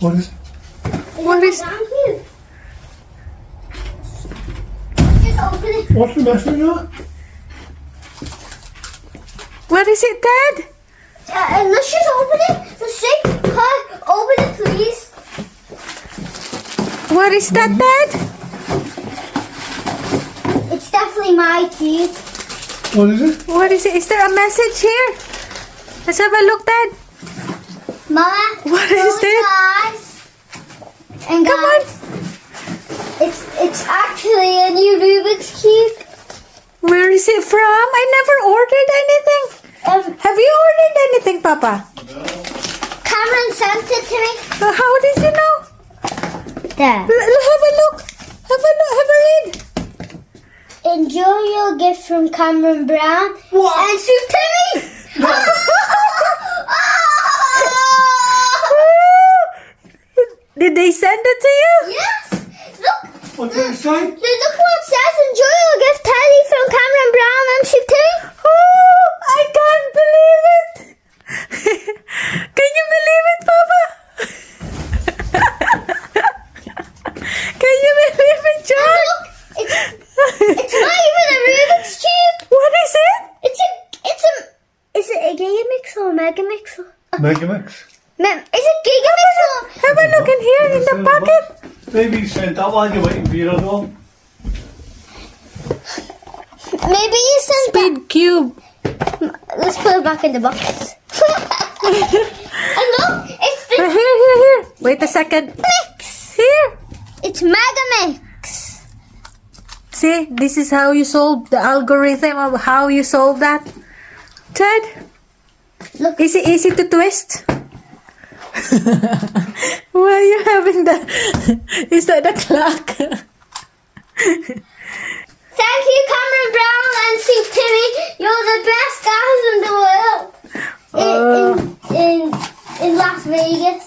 What is it? What is? Just open it. What's the message on it? What is it, Dad? Let's just open it. Let's see. Open it, please. What is that, Dad? It's definitely my cube. What is it? What is it? Is there a message here? Let's have a look, Dad. Mama, What is close your it? eyes. And Come on. guys, it's actually a new Rubik's cube. Where is it from? I never ordered anything. Have you ordered anything, Papa? Cameron sent it to me. How did you know? There. Have a look. Have a look. Have a read. Enjoy your gift from Cameron Brown What? and Sue Timmy. Did they send it to you? Yes. Look. What did it say? Look what it says. Enjoy your gift, Teddie, from Cameron Brown and Sue Timmy. Oh, I can't believe it. Can you believe it, Papa? Can you believe it, John? Look, it's not even a Rubik's cube. What is it? Is it a Gigamix or a Megamix? Megamix. Is it Gigamix or? Have a look in here in the pocket. Maybe you sent that while you're waiting for your other one. Maybe you sent Speed cube. Let's put it back in the box. And look, it's the Here. Wait a second. mix. Here. It's Megamix. See, this is how you solve the algorithm of how you solve that. Ted, Look. is it easy to twist? Why are you having that? Is that the clock? Thank you, Cameron Brown and Sue Timmy. You're the best guys in the world. In Las Vegas.